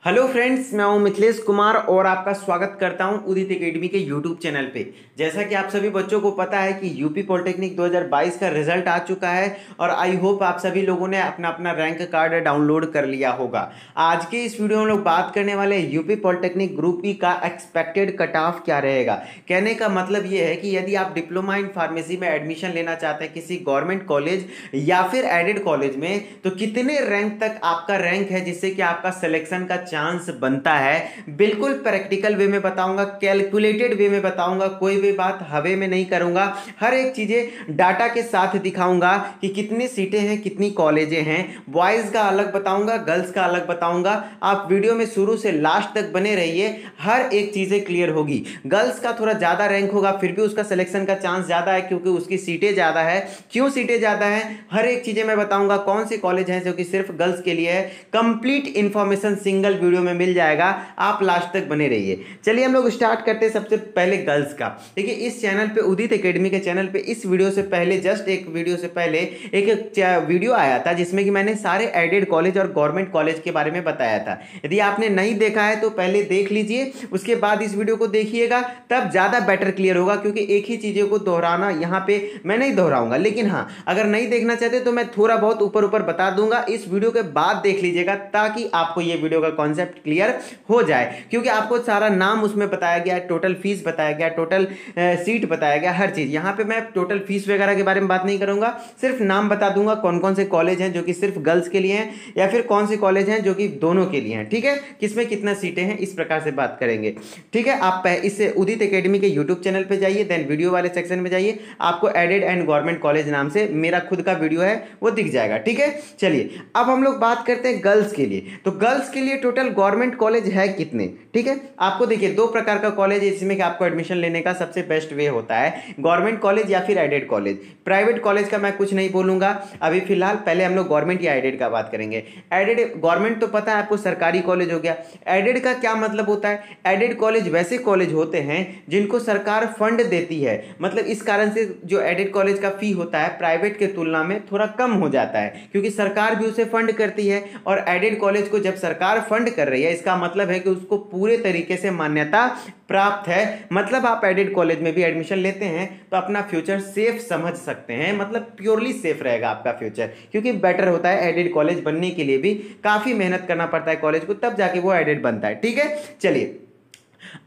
Hello friends, मैं हूं मिथिलेश कुमार और आपका स्वागत करता हूं उदित एकेडमी के यूट्यूब चैनल पे। जैसा कि आप सभी बच्चों को पता है कि यूपी पॉलिटेक्निक 2022 का रिजल्ट आ चुका है और आई होप आप सभी लोगों ने अपना अपना रैंक कार्ड डाउनलोड कर लिया होगा। आज के इस वीडियो में लोग बात करने वाले हैं यूपी पॉलिटेक्निक ग्रुप ई का एक्सपेक्टेड कट ऑफ क्या रहेगा। कहने का मतलब ये है कि यदि आप डिप्लोमा इन फार्मेसी में एडमिशन लेना चाहते हैं किसी गवर्नमेंट कॉलेज या फिर एडेड कॉलेज में, तो कितने रैंक तक आपका रैंक है जिससे कि आपका सिलेक्शन का चांस बनता है। बिल्कुल प्रैक्टिकल वे में बताऊंगा, कैलकुलेटेड वे में बताऊंगा, कोई भी बात हवे में नहीं करूंगा। हर एक चीजें डाटा के साथ दिखाऊंगा कि कितनी सीटें हैं, कितनी कॉलेजें हैं। बॉयज का अलग बताऊंगा, गर्ल्स का अलग बताऊंगा। आप वीडियो में शुरू से लास्ट तक बने रहिए, हर एक चीजें क्लियर होगी। गर्ल्स का थोड़ा ज्यादा रैंक होगा, फिर भी उसका सिलेक्शन का चांस ज्यादा है क्योंकि उसकी सीटें ज्यादा है। क्यों सीटें ज्यादा है, हर एक चीजें मैं बताऊंगा। कौन से कॉलेज हैं जो कि सिर्फ गर्ल्स के लिए है, कंप्लीट इंफॉर्मेशन सिंगल वीडियो में मिल जाएगा। आप लास्ट तक बने रहिए। चलिए हम लोग स्टार्ट करते हैं सबसे पहले गर्ल्स का। देखिए, इस चैनल पे, उदित एकेडमी के चैनल पे, इस वीडियो से पहले, जस्ट एक वीडियो से पहले एक वीडियो आया था जिसमें कि मैंने सारे एडेड कॉलेज और गवर्नमेंट कॉलेज के बारे में बताया था। यदि आपने नहीं देखा है तो पहले देख लीजिए, उसके बाद इस वीडियो को देखिएगा, तब ज्यादा बेटर क्लियर होगा। क्योंकि एक ही चीजों को दोहराना यहाँ पे मैं नहीं दोहराऊंगा, लेकिन हाँ, अगर नहीं देखना चाहते तो मैं थोड़ा बहुत ऊपर ऊपर बता दूंगा। इस वीडियो के बाद देख लीजिएगा ताकि आपको ये वीडियो का कॉन्सेप्ट क्लियर हो जाए। क्योंकि आपको सारा नाम उसमें बताया गया है, टोटल फीस बताया गया, टोटल सीट बताया गया, हर चीज। यहां पे मैं टोटल फीस वगैरह के बारे में बात नहीं करूंगा, सिर्फ नाम बता दूंगा कौन कौन से कॉलेज हैं जो कि सिर्फ गर्ल्स के लिए हैं या फिर कौन से कॉलेज हैं जो कि दोनों के लिए हैं। ठीक है, किसमें कितना सीटें हैं, इस प्रकार से बात करेंगे। ठीक है, आप इस उदित एकेडमी के यूट्यूब चैनल पे जाइए, देन वीडियो वाले सेक्शन में जाइए, आपको एडेड एंड गवर्नमेंट कॉलेज नाम से मेरा खुद का वीडियो है वो दिख जाएगा। ठीक है, चलिए अब हम लोग बात करते हैं गर्ल्स के लिए। तो गर्ल्स के लिए टोटल गवर्नमेंट कॉलेज है कितने। ठीक है, आपको देखिए दो प्रकार का कॉलेज है जिसमें कि आपको एडमिशन लेने का सबसे बेस्ट वे होता है, गवर्नमेंट कॉलेज या फिर एडेड कॉलेज। प्राइवेट कॉलेज का मैं कुछ नहीं बोलूंगा अभी फिलहाल, पहले हम लोग गवर्नमेंट या एडेड का बात करेंगे। एडेड, गवर्नमेंट तो पता है आपको, सरकारी कॉलेज हो गया। एडेड का क्या मतलब होता है, एडेड कॉलेज वैसे कॉलेज होते हैं जिनको सरकार फंड देती है। मतलब इस कारण से जो एडेड कॉलेज का फी होता है प्राइवेट के तुलना में थोड़ा कम हो जाता है, क्योंकि सरकार भी उसे फंड करती है। और एडेड कॉलेज को जब सरकार फंड कर रही है, इसका मतलब है कि उसको पूरे तरीके से मान्यता प्राप्त है। मतलब आप एडेड कॉलेज में भी एडमिशन लेते हैं तो अपना फ्यूचर सेफ समझ सकते हैं, मतलब प्योरली सेफ रहेगा आपका फ्यूचर। क्योंकि बेटर होता है, एडेड कॉलेज बनने के लिए भी काफी मेहनत करना पड़ता है कॉलेज को, तब जाके वो एडेड बनता है। ठीक है, चलिए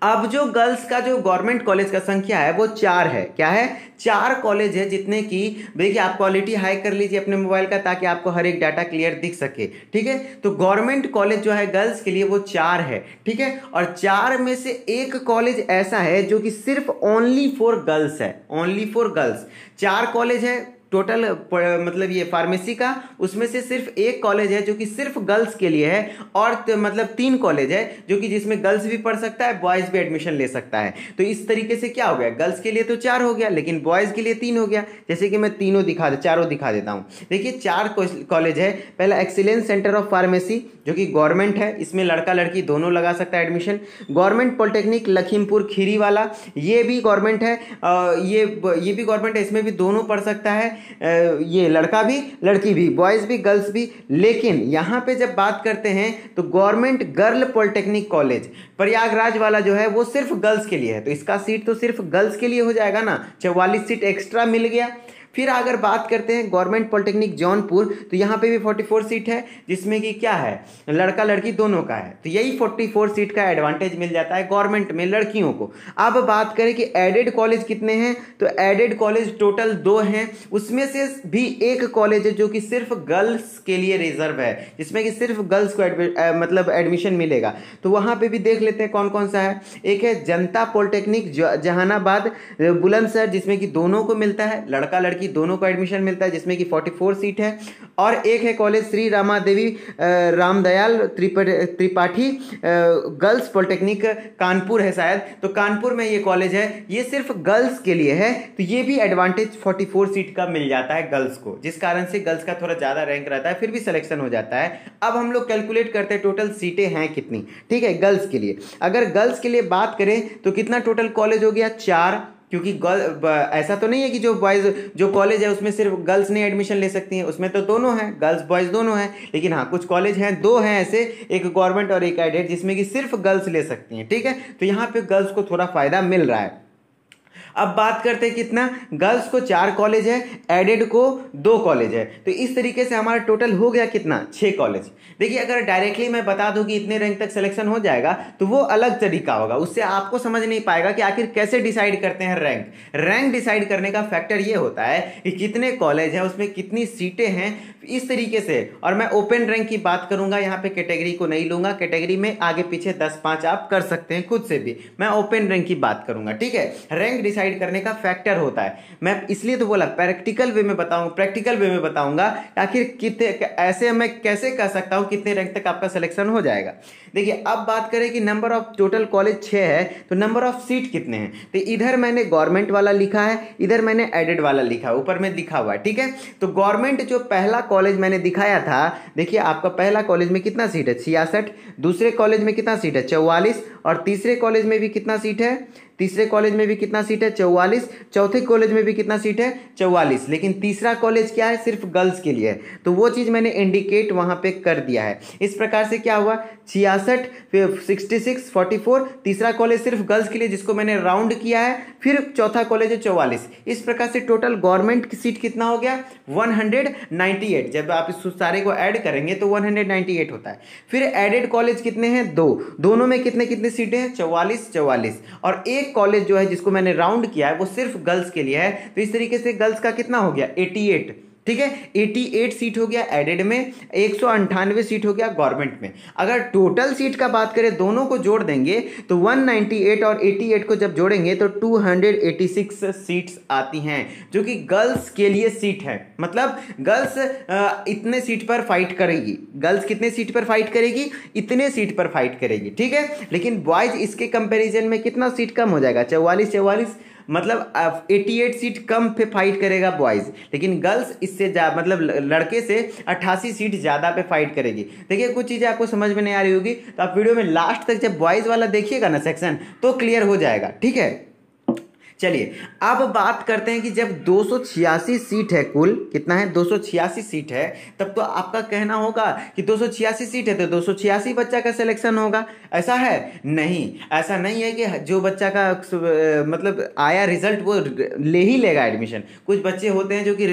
अब जो गर्ल्स का जो गवर्नमेंट कॉलेज का संख्या है वो 4 है। क्या है, 4 कॉलेज है, जितने की, देखिए आप क्वालिटी हाई कर लीजिए अपने मोबाइल का ताकि आपको हर एक डाटा क्लियर दिख सके। ठीक है, तो गवर्नमेंट कॉलेज जो है गर्ल्स के लिए वो 4 है। ठीक है, और 4 में से एक कॉलेज ऐसा है जो कि सिर्फ ओनली फॉर गर्ल्स है, ओनली फॉर गर्ल्स। 4 कॉलेज है टोटल, मतलब ये फार्मेसी का, उसमें से सिर्फ एक कॉलेज है जो कि सिर्फ गर्ल्स के लिए है, और मतलब 3 कॉलेज है जो कि जिसमें गर्ल्स भी पढ़ सकता है, बॉयज भी एडमिशन ले सकता है। तो इस तरीके से क्या हो गया, गर्ल्स के लिए तो 4 हो गया लेकिन बॉयज के लिए 3 हो गया। जैसे कि मैं चारों दिखा देता हूं। देखिए 4 कॉलेज है। पहला एक्सीलेंस सेंटर ऑफ फार्मेसी जो कि गवर्नमेंट है, इसमें लड़का लड़की दोनों लगा सकता है admission. Government polytechnic Lakhimpur Kheri वाला, ये भी गवर्नमेंट है, ये भी गवर्नमेंट है, इसमें भी दोनों पढ़ सकता है, ये लड़का भी लड़की भी, बॉयज भी गर्ल्स भी। लेकिन यहां पे जब बात करते हैं तो government girl polytechnic college Prayagraj वाला जो है वो सिर्फ गर्ल्स के लिए है, तो इसका सीट तो सिर्फ गर्ल्स के लिए हो जाएगा ना, 44 सीट एक्स्ट्रा मिल गया। फिर अगर बात करते हैं गवर्नमेंट पॉलिटेक्निक जौनपुर, तो यहाँ पे भी 44 सीट है, जिसमें कि क्या है, लड़का लड़की दोनों का है। तो यही 44 सीट का एडवांटेज मिल जाता है गवर्नमेंट में लड़कियों को। अब बात करें कि एडेड कॉलेज कितने हैं, तो एडेड कॉलेज टोटल 2 हैं, उसमें से भी एक कॉलेज है जो कि सिर्फ गर्ल्स के लिए रिजर्व है, जिसमें कि सिर्फ गर्ल्स को मतलब एडमिशन मिलेगा। तो वहां पे भी देख लेते हैं कौन कौन सा है। एक है जनता पॉलिटेक्निक जहानाबाद बुलंदशहर, जिसमें कि दोनों को मिलता है, लड़का लड़की दोनों को एडमिशन मिलता है, जिसमें कि 44 सीट है। और एक है कॉलेज श्री रामा देवी रामदयाल त्रिपाठी गर्ल्स पॉलिटेक्निक, कानपुर है शायद, तो कानपुर में ये कॉलेज है, ये सिर्फ गर्ल्स के लिए है। तो ये भी एडवांटेज 44 सीट का मिल जाता है गर्ल्स को, जिस कारण से गर्ल्स का थोड़ा ज्यादा रैंक रहता है, फिर भी सिलेक्शन हो जाता है। अब हम लोग कैलकुलेट करते हैं टोटल सीटें हैं कितनी। ठीक है, गर्ल्स के लिए, अगर गर्ल्स के लिए बात करें तो कितना टोटल कॉलेज हो गया, 4। क्योंकि ऐसा तो नहीं है कि जो बॉयज जो कॉलेज है उसमें सिर्फ गर्ल्स नहीं एडमिशन ले सकती हैं, उसमें तो दोनों हैं, गर्ल्स बॉयज दोनों हैं। लेकिन हाँ, कुछ कॉलेज हैं, दो हैं ऐसे, एक गवर्नमेंट और एक एडेड, जिसमें कि सिर्फ गर्ल्स ले सकती हैं। ठीक है, तो यहाँ पे गर्ल्स को थोड़ा फायदा मिल रहा है। अब बात करते हैं कितना, गर्ल्स को 4 कॉलेज है, एडेड को 2 कॉलेज है। तो इस तरीके से हमारा टोटल हो गया कितना, 6 कॉलेज। देखिए, अगर डायरेक्टली मैं बता दूं कि इतने रैंक तक सिलेक्शन हो जाएगा तो वो अलग तरीका होगा, उससे आपको समझ नहीं पाएगा कि आखिर कैसे डिसाइड करते हैं रैंक। रैंक डिसाइड करने का फैक्टर ये होता है कि कितने कॉलेज है, उसमें कितनी सीटें हैं, इस तरीके से। और मैं ओपन रैंक की बात करूंगा, यहाँ पे कैटेगरी को नहीं लूंगा, कैटेगरी में आगे पीछे 10-5 आप कर सकते हैं खुद से भी, मैं ओपन रैंक की बात करूंगा। ठीक है, रैंक डिसाइड करने का फैक्टर होता है, मैं इसलिए तो बोला प्रैक्टिकल वे में बताऊंगा आखिर कितने, ऐसे मैं कैसे कह सकता हूं कितने रैंक तक आपका सिलेक्शन हो जाएगा। देखिए, अब बात करें कि नंबर ऑफ टोटल कॉलेज 6 है, तो नंबर ऑफ सीट कितने हैं, तो इधर मैंने गवर्नमेंट वाला लिखा है, इधर मैंने एडेड वाला लिखा है, ऊपर में लिखा हुआ है। ठीक है, तो गवर्नमेंट जो पहला कॉलेज मैंने दिखाया था, देखिए आपका पहला कॉलेज में कितना सीट है, 66, दूसरे कॉलेज में कितना सीट है, 44, और तीसरे कॉलेज में भी कितना सीट है, तीसरे कॉलेज में भी कितना सीट है, 44, चौथे कॉलेज में भी कितना सीट है, 44। लेकिन तीसरा कॉलेज क्या है, सिर्फ गर्ल्स के लिए है, तो वो चीज मैंने इंडिकेट वहां पे कर दिया है। इस प्रकार से क्या हुआ, 66, 66, 44, तीसरा कॉलेज सिर्फ गर्ल्स के लिए जिसको मैंने राउंड किया है, फिर चौथा कॉलेज है 44। इस प्रकार से टोटल गवर्नमेंट की सीट कितना हो गया, 198। जब आप इस सारे को ऐड करेंगे तो 198 होता है। फिर एडेड कॉलेज कितने हैं, 2, दोनों में कितने कितने सीटें हैं, 44 44, और एक कॉलेज जो है जिसको मैंने राउंड किया है वो सिर्फ गर्ल्स के लिए है, तो इस तरीके से गर्ल्स का कितना हो गया, 88। ठीक है, 88 सीट हो गया एडेड में, 198 सीट हो गया गवर्नमेंट में। अगर टोटल सीट का बात करें, दोनों को जोड़ देंगे तो 198 और 88 को जब जोड़ेंगे तो 286 सीट्स आती हैं, जो कि गर्ल्स के लिए सीट है। मतलब गर्ल्स इतने सीट पर फाइट करेगी, गर्ल्स कितने सीट पर फाइट करेगी, इतने सीट पर फाइट करेगी। ठीक है, लेकिन बॉयज इसके कंपैरिजन में कितना सीट कम हो जाएगा, 44, मतलब 88 सीट कम पे फाइट करेगा बॉयज, लेकिन गर्ल्स इससे मतलब लड़के से 88 सीट ज्यादा पे फाइट करेगी। देखिए, कुछ चीजें आपको समझ में नहीं आ रही होगी तो आप वीडियो में लास्ट तक जब बॉयज वाला देखिएगा ना सेक्शन, तो क्लियर हो जाएगा। ठीक है, चलिए अब बात करते हैं कि जब 286 सीट है, कुल कितना है, 286 सीट है, तब तो आपका कहना होगा कि 286 सीट है तो 286 बच्चा का सिलेक्शन होगा। ऐसा है नहीं, ऐसा नहीं है कि जो बच्चा का मतलब आया रिजल्ट वो ले ही लेगा एडमिशन। कुछ बच्चे होते हैं जो कि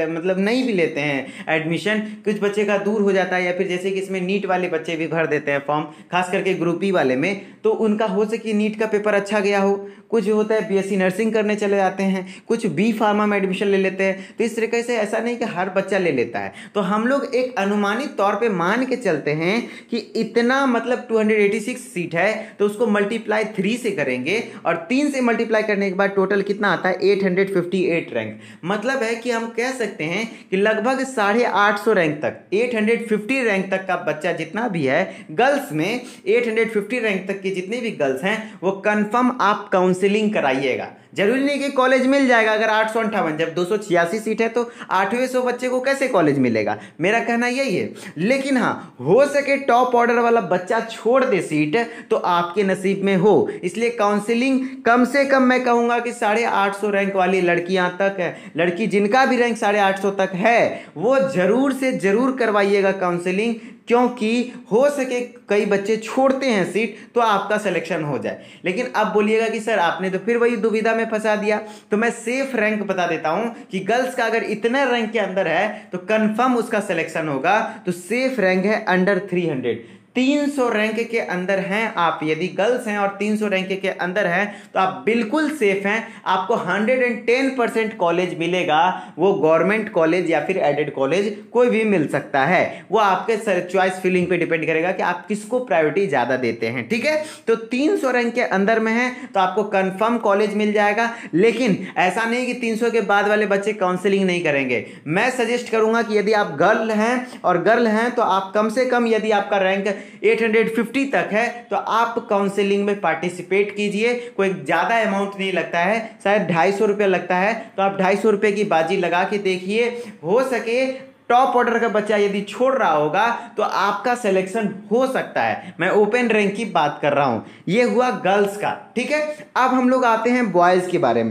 मतलब नहीं भी लेते हैं एडमिशन, कुछ बच्चे का दूर हो जाता है, या फिर जैसे कि इसमें नीट वाले बच्चे भी भर देते हैं फॉर्म, खास करके ग्रुप ई वाले में, तो उनका हो सके नीट का पेपर अच्छा गया हो। कुछ होता है बीएससी नर्सिंग करने चले जाते हैं, कुछ बी फार्मा में एडमिशन ले लेते हैं। तो इस तरीके से ऐसा नहीं कि हर बच्चा ले लेता है, तो हम लोग एक अनुमानित तौर पे मान के चलते हैं कि इतना, मतलब 286 सीट है तो उसको मल्टीप्लाई 3 से करेंगे, और 3 से मल्टीप्लाई करने के बाद टोटल कितना आता है, 858 रैंक। मतलब है कि हम कह सकते हैं कि लगभग 850 रैंक तक, 850 रैंक तक का बच्चा जितना भी है गर्ल्स में, 850 रैंक तक के जितने भी गर्ल्स हैं वो कंफर्म आप काउंसलिंग कराइएगा। जरूरी नहीं कि कॉलेज मिल जाएगा अगर 858, जब 286 सीट है तो 800 बच्चे को कैसे कॉलेज मिलेगा, मेरा कहना यही है। लेकिन हाँ, हो सके टॉप ऑर्डर वाला बच्चा छोड़ दे सीट तो आपके नसीब में हो, इसलिए काउंसलिंग कम से कम मैं कहूंगा कि 850 रैंक वाली लड़कियां तक है, लड़की जिनका भी रैंक 850 तक है वो जरूर से जरूर करवाइएगा काउंसलिंग, क्योंकि हो सके कई बच्चे छोड़ते हैं सीट तो आपका सिलेक्शन हो जाए। लेकिन अब बोलिएगा कि सर आपने तो फिर वही दुविधा में फंसा दिया, तो मैं सेफ रैंक बता देता हूं कि गर्ल्स का अगर इतना रैंक के अंदर है तो कंफर्म उसका सिलेक्शन होगा। तो सेफ रैंक है अंडर 300, 300 रैंक के अंदर हैं आप, यदि गर्ल्स हैं और 300 रैंक के अंदर हैं तो आप बिल्कुल सेफ हैं, आपको 110% कॉलेज मिलेगा। वो गवर्नमेंट कॉलेज या फिर एडेड कॉलेज कोई भी मिल सकता है, वो आपके चॉइस फीलिंग पे डिपेंड करेगा कि आप किसको प्रायोरिटी ज्यादा देते हैं। ठीक है, तो 300 रैंक के अंदर में है तो आपको कंफर्म कॉलेज मिल जाएगा। लेकिन ऐसा नहीं कि 300 के बाद वाले बच्चे काउंसलिंग नहीं करेंगे, मैं सजेस्ट करूंगा कि यदि आप गर्ल हैं तो आप कम से कम, यदि आपका रैंक 850 तक है तो आप काउंसलिंग में पार्टिसिपेट कीजिए। कोई ज्यादा अमाउंट नहीं लगता है, शायद 250 रुपये लगता है, तो आप 250 रुपये की बाजी लगा के देखिए, हो सके टॉप ऑर्डर का बच्चा यदि छोड़ रहा होगा तो आपका सिलेक्शन हो सकता है। मैं ओपन रैंक की बात कर रहा हूं। ये हुआ गर्ल्स का, ठीक है। अब हम लोग आते हैं बॉयज के बारे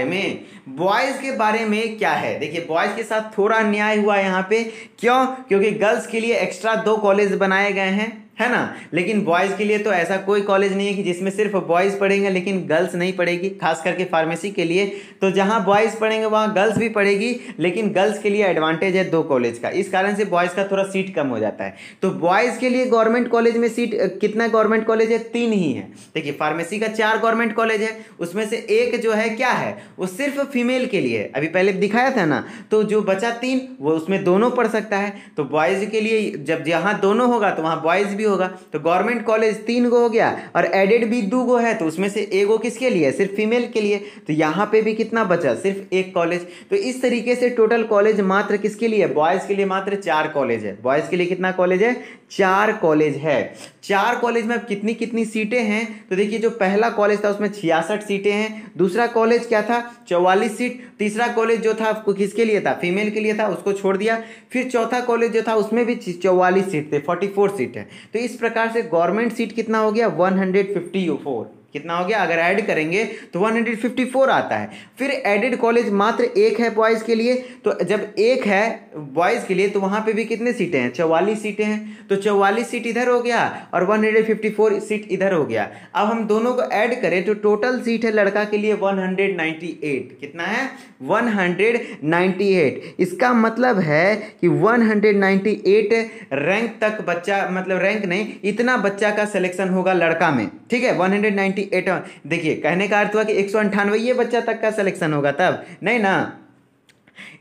में। बॉयज के बारे में क्या है, देखिए बॉयज के साथ थोड़ा अन्याय हुआ यहाँ पे। क्यों? क्योंकि गर्ल्स के लिए एक्स्ट्रा 2 कॉलेज बनाए गए हैं, है ना, लेकिन बॉयज के लिए तो ऐसा कोई कॉलेज नहीं है कि जिसमें सिर्फ बॉयज पढ़ेंगे लेकिन गर्ल्स नहीं पढ़ेगी। खास करके फार्मेसी के लिए तो जहां बॉयज पढ़ेंगे वहां गर्ल्स भी पढ़ेगी, लेकिन गर्ल्स के लिए एडवांटेज है 2 कॉलेज का। इस कारण से बॉयज का थोड़ा सीट कम हो जाता है। तो बॉयज के लिए गवर्नमेंट कॉलेज में सीट कितना गवर्नमेंट कॉलेज है? 3 ही है। देखिए फार्मेसी का 4 गवर्नमेंट कॉलेज है, उसमें से एक जो है क्या है, वो सिर्फ फीमेल के लिए है। अभी पहले दिखाया था ना, तो जो बचा 3 वो उसमें दोनों पढ़ सकता है। तो बॉयज के लिए जब जहां दोनों होगा तो वहां बॉयज भी होगा। तो गवर्नमेंट कॉलेज 3 गो हो गया और एडेड भी 2 गो है, तो उसमें से 1 गो किसके लिए? सिर्फ फीमेल के लिए। तो यहां पे भी कितना बचा? सिर्फ 1 कॉलेज। तो इस तरीके से टोटल कॉलेज मात्र किसके लिए? बॉयज के लिए मात्र 4 कॉलेज है। बॉयज के लिए कितना कॉलेज है? 4 कॉलेज है। 4 कॉलेज में अब कितनी कितनी सीटें हैं? तो देखिए जो पहला कॉलेज था उसमें 66 सीटें हैं। दूसरा कॉलेज क्या था? 44 सीट। तीसरा कॉलेज जो था किसके लिए था? फीमेल के लिए था, उसको छोड़ दिया। फिर चौथा कॉलेज जो था उसमें भी 44 सीट थे, 44 सीट है। तो इस प्रकार से गवर्नमेंट सीट कितना हो गया? 154। कितना हो गया? अगर ऐड करेंगे तो 154 आता है। फिर एडेड कॉलेज मात्र 1 है बॉयज के लिए। तो जब 1 है बॉयज के लिए तो वहां पे भी कितने सीटें हैं? 44 सीटें हैं। तो 44 सीट इधर हो गया और 154 सीट इधर हो गया। अब हम दोनों को ऐड करें तो टोटल सीट है लड़का के लिए 198। कितना है? 198। इसका मतलब है कि 198 रैंक तक बच्चा, मतलब रैंक नहीं, इतना बच्चा का सिलेक्शन होगा लड़का में, ठीक है। 198। देखिए कहने का अर्थ हुआ कि 198 बच्चा तक का सिलेक्शन होगा, तब नहीं ना।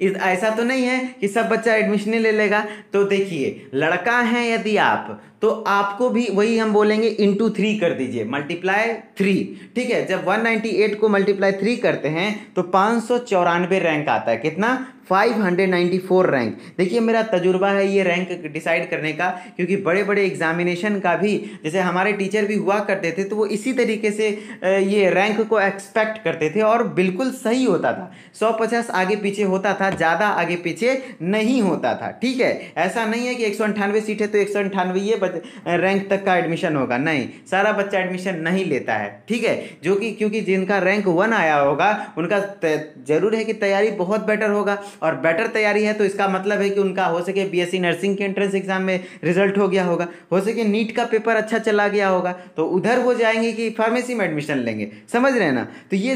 ऐसा तो नहीं है कि सब बच्चा एडमिशन ले लेगा। तो देखिए लड़का है यदि आप, तो आपको भी वही हम बोलेंगे इंटू 3 कर दीजिए, मल्टीप्लाई 3, ठीक है। जब 198 को मल्टीप्लाई 3 करते हैं तो 594 रैंक आता है। कितना? 594 रैंक। देखिए मेरा तजुर्बा है ये रैंक डिसाइड करने का, क्योंकि बड़े बड़े एग्जामिनेशन का भी, जैसे हमारे टीचर भी हुआ करते थे, तो वो इसी तरीके से ये रैंक को एक्सपेक्ट करते थे और बिल्कुल सही होता था। 150 आगे पीछे होता था, ज़्यादा आगे पीछे नहीं होता था, ठीक है। ऐसा नहीं है कि 198 सीट है तो 198 रैंक तक का एडमिशन होगा, नहीं, सारा बच्चा एडमिशन नहीं लेता है, ठीक है। जो कि क्योंकि जिनका रैंक 1 आया होगा उनका जरूर है कि तैयारी बहुत बेटर होगा, और बेटर तैयारी है तो इसका मतलब है कि उनका हो सके बीएससी नर्सिंग के एंट्रेंस एग्जाम में रिजल्ट हो गया होगा, हो सके नीट का पेपर अच्छा चला गया होगा, तो उधर वो जाएंगे कि फार्मेसी में एडमिशन लेंगे, समझ रहे हैं ना। तो ये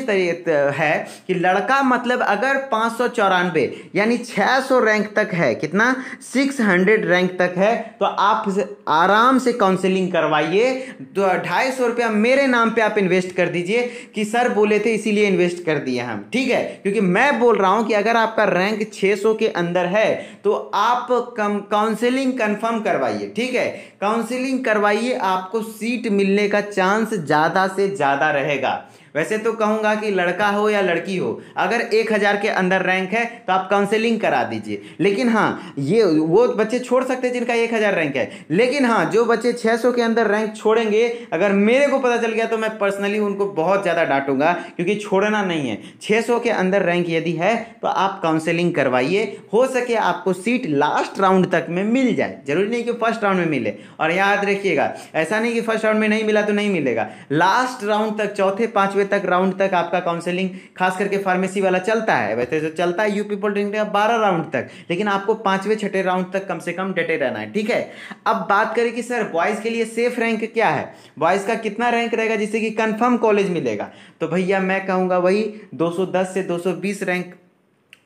है कि लड़का मतलब अगर 594 यानी 600 रैंक तक है, कितना? 600 रैंक तक है, तो आप आराम से काउंसलिंग करवाइए। तो 250 रुपया मेरे नाम पे आप इन्वेस्ट कर दीजिए कि सर बोले थे इसीलिए इन्वेस्ट कर दिए हम, ठीक है। क्योंकि मैं बोल रहा हूं कि अगर आपका रैंक 600 के अंदर है तो आप काउंसलिंग कंफर्म करवाइए, ठीक है। काउंसलिंग करवाइए, आपको सीट मिलने का चांस ज्यादा से ज्यादा रहेगा। वैसे तो कहूंगा कि लड़का हो या लड़की हो, अगर 1000 के अंदर रैंक है तो आप काउंसलिंग करा दीजिए। लेकिन हाँ, ये वो बच्चे छोड़ सकते हैं जिनका 1000 रैंक है, लेकिन हाँ जो बच्चे 600 के अंदर रैंक छोड़ेंगे, अगर मेरे को पता चल गया तो मैं पर्सनली उनको बहुत ज़्यादा डांटूंगा, क्योंकि छोड़ना नहीं है। 600 के अंदर रैंक यदि है तो आप काउंसलिंग करवाइए, हो सके आपको सीट लास्ट राउंड तक में मिल जाए, जरूरी नहीं कि फर्स्ट राउंड में मिले। और याद रखिएगा, ऐसा नहीं कि फर्स्ट राउंड में नहीं मिला तो नहीं मिलेगा, लास्ट राउंड तक, चौथे पांचवे तक राउंड तक आपका काउंसलिंग, खास करके फार्मेसी वाला चलता है। वैसे तो चलता है यूपी पॉलिटेक्निक का 12 राउंड तक, लेकिन आपको 5वें 6ठे राउंड तक कम से कम डटे रहना है, ठीक है। अब बात करें कि सर बॉयज के लिए सेफ रैंक क्या है, बॉयज का कितना रैंक रहेगा जिससे कि कंफर्म कॉलेज मिलेगा, तो भैया मैं कहूंगा वही 210 से 220 रैंक,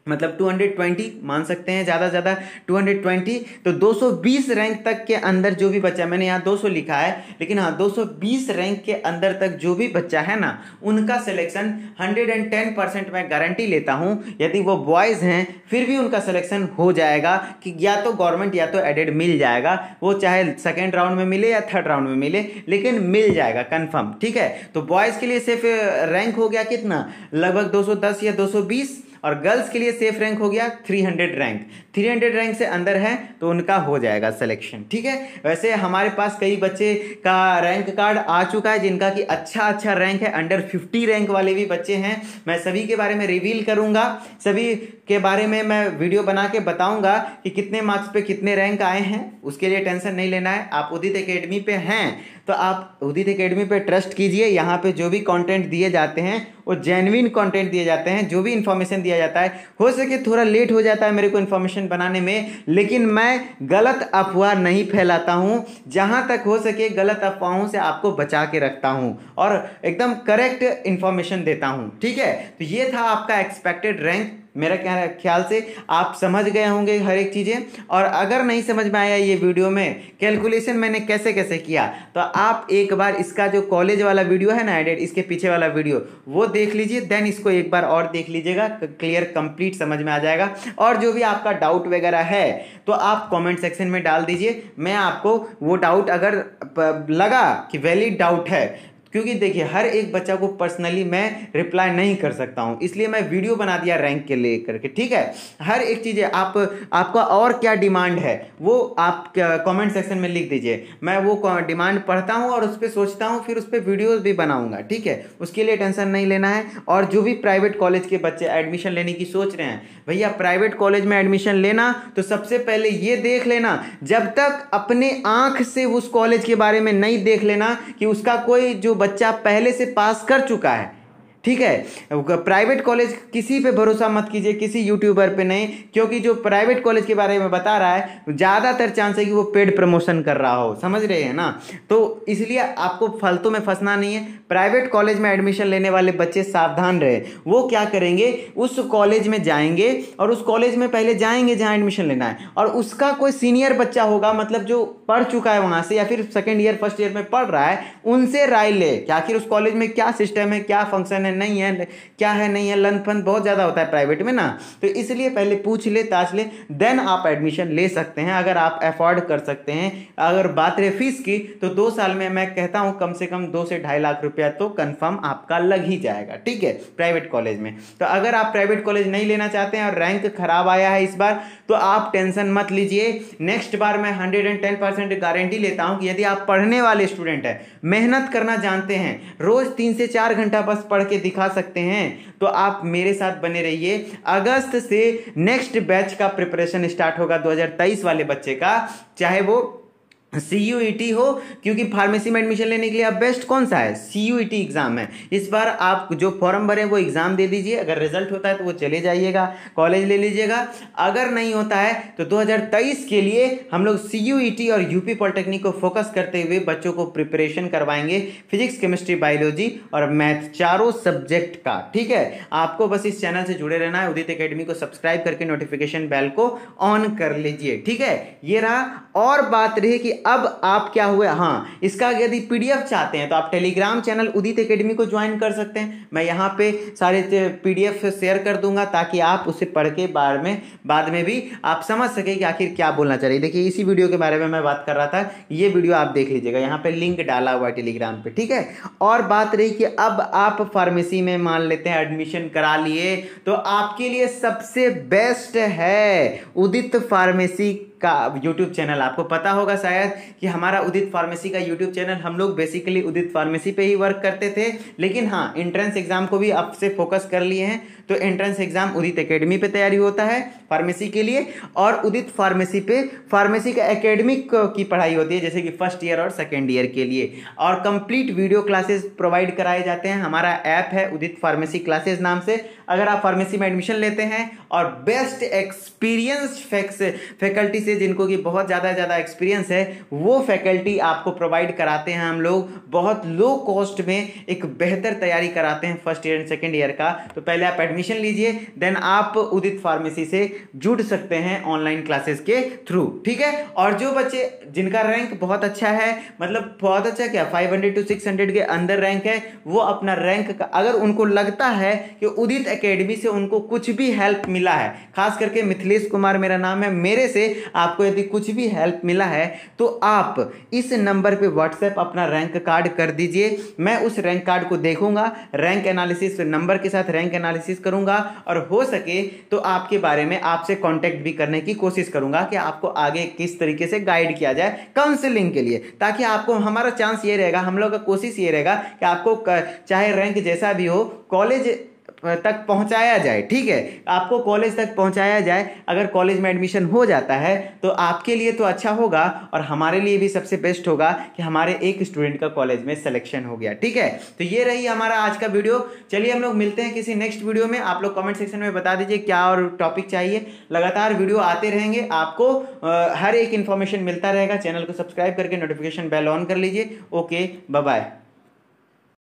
मतलब 220 मान सकते हैं, ज़्यादा ज़्यादा 220। तो 220 रैंक तक के अंदर जो भी बच्चा, मैंने यहाँ 200 लिखा है, लेकिन हाँ 220 रैंक के अंदर तक जो भी बच्चा है ना, उनका सिलेक्शन 110% मैं गारंटी लेता हूँ। यदि वो बॉयज़ हैं फिर भी उनका सिलेक्शन हो जाएगा, कि या तो गवर्नमेंट या तो एडेड मिल जाएगा, वो चाहे सेकेंड राउंड में मिले या थर्ड राउंड में मिले, लेकिन मिल जाएगा कन्फर्म, ठीक है। तो बॉयज़ के लिए सिर्फ रैंक हो गया कितना, लगभग 210 या 220, और गर्ल्स के लिए सेफ रैंक हो गया 300 रैंक। 300 रैंक से अंदर है तो उनका हो जाएगा सिलेक्शन, ठीक है। वैसे हमारे पास कई बच्चे का रैंक कार्ड आ चुका है जिनका कि अच्छा रैंक है, अंडर 50 रैंक वाले भी बच्चे हैं। मैं सभी के बारे में रिवील करूंगा, सभी के बारे में मैं वीडियो बना के बताऊंगा कि कितने मार्क्स पे कितने रैंक आए हैं। उसके लिए टेंशन नहीं लेना है। आप उदित एकेडमी पे हैं तो आप उदित एकेडमी पे ट्रस्ट कीजिए। यहाँ पे जो भी कंटेंट दिए जाते हैं वो जेन्युइन कंटेंट दिए जाते हैं। जो भी इंफॉर्मेशन दिया जाता है, हो सके थोड़ा लेट हो जाता है मेरे को इंफॉर्मेशन बनाने में, लेकिन मैं गलत अफवाह नहीं फैलाता हूँ। जहाँ तक हो सके गलत अफवाहों से आपको बचा के रखता हूँ और एकदम करेक्ट इंफॉर्मेशन देता हूँ, ठीक है। तो ये था आपका एक्सपेक्टेड रैंक। मेरा ख्याल से आप समझ गए होंगे हर एक चीज़ें। और अगर नहीं समझ में आया ये वीडियो में कैलकुलेशन मैंने कैसे कैसे किया, तो आप एक बार इसका जो कॉलेज वाला वीडियो है ना एडेड, इसके पीछे वाला वीडियो वो देख लीजिए, देन इसको एक बार और देख लीजिएगा, क्लियर कंप्लीट समझ में आ जाएगा। और जो भी आपका डाउट वगैरह है तो आप कमेंट सेक्शन में डाल दीजिए। मैं आपको वो डाउट अगर लगा कि वैलिड डाउट है, क्योंकि देखिए हर एक बच्चा को पर्सनली मैं रिप्लाई नहीं कर सकता हूं, इसलिए मैं वीडियो बना दिया रैंक के लेकर के, ठीक है। हर एक चीज़ आपका और क्या डिमांड है वो आप कमेंट सेक्शन में लिख दीजिए। मैं वो डिमांड पढ़ता हूं और उस पर सोचता हूं, फिर उस पर वीडियोस भी बनाऊंगा, ठीक है। उसके लिए टेंशन नहीं लेना है। और जो भी प्राइवेट कॉलेज के बच्चे एडमिशन लेने की सोच रहे हैं, भैया प्राइवेट कॉलेज में एडमिशन लेना तो सबसे पहले ये देख लेना, जब तक अपने आंख से उस कॉलेज के बारे में नहीं देख लेना कि उसका कोई जो बच्चा पहले से पास कर चुका है, ठीक है। प्राइवेट कॉलेज किसी पे भरोसा मत कीजिए, किसी यूट्यूबर पे नहीं, क्योंकि जो प्राइवेट कॉलेज के बारे में बता रहा है ज़्यादातर चांस है कि वो पेड प्रमोशन कर रहा हो, समझ रहे हैं ना। तो इसलिए आपको फालतू में फंसना नहीं है। प्राइवेट कॉलेज में एडमिशन लेने वाले बच्चे सावधान रहे। वो क्या करेंगे, उस कॉलेज में जाएंगे और उस कॉलेज में पहले जाएंगे जहाँ एडमिशन लेना है, और उसका कोई सीनियर बच्चा होगा, मतलब जो पढ़ चुका है वहाँ से या फिर सेकेंड ईयर फर्स्ट ईयर में पढ़ रहा है, उनसे राय ले कि आखिर उस कॉलेज में क्या सिस्टम है, क्या फंक्शन है, नहीं है क्या है, नहीं है। लंच फंड बहुत ज़्यादा होता है प्राइवेट में ना, तो इसलिए पहले पूछ ले ताछ ले, देन आप एडमिशन ले सकते हैं अगर आप अफोर्ड कर सकते हैं। अगर बात रहे फीस की तो 2 साल में मैं कहता हूं कम से कम 2 से 2.5 लाख रुपया तो कंफर्म आपका लग ही जाएगा, ठीक है, प्राइवेट कॉलेज में। तो अगर आप प्राइवेट कॉलेज नहीं लेना चाहते हैं और रैंक खराब आया है इस बार, तो आप टेंशन मत लीजिए। नेक्स्ट बार मैं 110% गारंटी लेता हूं कि यदि आप पढ़ने वाले स्टूडेंट हैं, मेहनत करना जानते हैं, रोज 3 से 4 घंटा बस पढ़ के दिखा सकते हैं, तो आप मेरे साथ बने रहिए। अगस्त से नेक्स्ट बैच का प्रिपरेशन स्टार्ट होगा 2023 वाले बच्चे का, चाहे वो CUET हो, क्योंकि फार्मेसी में एडमिशन लेने के लिए अब बेस्ट कौन सा है, CUET एग्जाम है। इस बार आप जो फॉर्म भरे वो एग्जाम दे दीजिए, अगर रिजल्ट होता है तो वो चले जाइएगा, कॉलेज ले लीजिएगा। अगर नहीं होता है तो 2023 के लिए हम लोग CUET और यूपी पॉलिटेक्निक को फोकस करते हुए बच्चों को प्रिपरेशन करवाएंगे, फिजिक्स केमिस्ट्री बायोलॉजी और मैथ, चारों सब्जेक्ट का, ठीक है। आपको बस इस चैनल से जुड़े रहना है, उदित एकेडमी को सब्सक्राइब करके नोटिफिकेशन बेल को ऑन कर लीजिए, ठीक है। ये रहा। और बात रही कि अब आप क्या हुए, हाँ, इसका यदि PDF चाहते हैं तो आप टेलीग्राम चैनल उदित एकेडमी को ज्वाइन कर सकते हैं। मैं यहाँ पे सारे PDF शेयर कर दूंगा ताकि आप उसे पढ़ के बाद में भी आप समझ सके कि आखिर क्या बोलना चाहिए। देखिए इसी वीडियो के बारे में मैं बात कर रहा था, ये वीडियो आप देख लीजिएगा, यहाँ पे लिंक डाला हुआ है टेलीग्राम पे, ठीक है। और बात रही कि अब आप फार्मेसी में मान लेते हैं एडमिशन करा लिए, तो आपके लिए सबसे बेस्ट है उदित फार्मेसी का YouTube चैनल। आपको पता होगा शायद कि हमारा उदित फार्मेसी का YouTube चैनल, हम लोग बेसिकली उदित फार्मेसी पे ही वर्क करते थे, लेकिन हाँ एंट्रेंस एग्जाम को भी अब से फोकस कर लिए हैं। तो एंट्रेंस एग्जाम उदित एकेडमी पे तैयारी होता है फार्मेसी के लिए, और उदित फार्मेसी पे फार्मेसी का एकेडमिक की पढ़ाई होती है, जैसे कि फर्स्ट ईयर और सेकेंड ईयर के लिए, और कंप्लीट वीडियो क्लासेस प्रोवाइड कराए जाते हैं। हमारा ऐप है उदित फार्मेसी क्लासेस नाम से। अगर आप फार्मेसी में एडमिशन लेते हैं और बेस्ट एक्सपीरियंस फैकल्टी से, जिनको कि बहुत ज़्यादा एक्सपीरियंस है, वो फैकल्टी आपको प्रोवाइड कराते हैं हम लोग, बहुत लो कॉस्ट में एक बेहतर तैयारी कराते हैं first year and second year का। तो पहले आप एडमिशन लीजिए, देन आप उदित फार्मेसी से जुड़ सकते हैं ऑनलाइन क्लासेस के थ्रू, ठीक है। और जो बच्चे जिनका रैंक बहुत अच्छा है, मतलब बहुत अच्छा क्या 500 to 600 के अंदर रैंक है, वो अपना रैंक का, अगर उनको लगता है कि उदित एकेडमी से उनको कुछ भी हेल्प मिला है, खास करके मिथिलेश कुमार मेरा नाम है, मेरे से आपको यदि कुछ भी हेल्प मिला है तो आप इस नंबर पे व्हाट्सएप अपना रैंक कार्ड कर दीजिए। मैं उस रैंक कार्ड को देखूंगा, रैंक एनालिसिस नंबर के साथ रैंक एनालिसिस करूंगा और हो सके तो आपके बारे में आपसे कांटेक्ट भी करने की कोशिश करूंगा कि आपको आगे किस तरीके से गाइड किया जाए काउंसलिंग के लिए, ताकि आपको, हमारा चांस ये रहेगा, हम लोग का कोशिश ये रहेगा कि आपको चाहे रैंक जैसा भी हो कॉलेज तक पहुंचाया जाए। ठीक है, आपको कॉलेज तक पहुंचाया जाए। अगर कॉलेज में एडमिशन हो जाता है तो आपके लिए तो अच्छा होगा और हमारे लिए भी सबसे बेस्ट होगा कि हमारे एक स्टूडेंट का कॉलेज में सिलेक्शन हो गया। ठीक है, तो ये रही हमारा आज का वीडियो। चलिए हम लोग मिलते हैं किसी नेक्स्ट वीडियो में। आप लोग कमेंट सेक्शन में बता दीजिए क्या और टॉपिक चाहिए। लगातार वीडियो आते रहेंगे, आपको हर एक इंफॉर्मेशन मिलता रहेगा। चैनल को सब्सक्राइब करके नोटिफिकेशन बेल ऑन कर लीजिए। Okay, bye bye.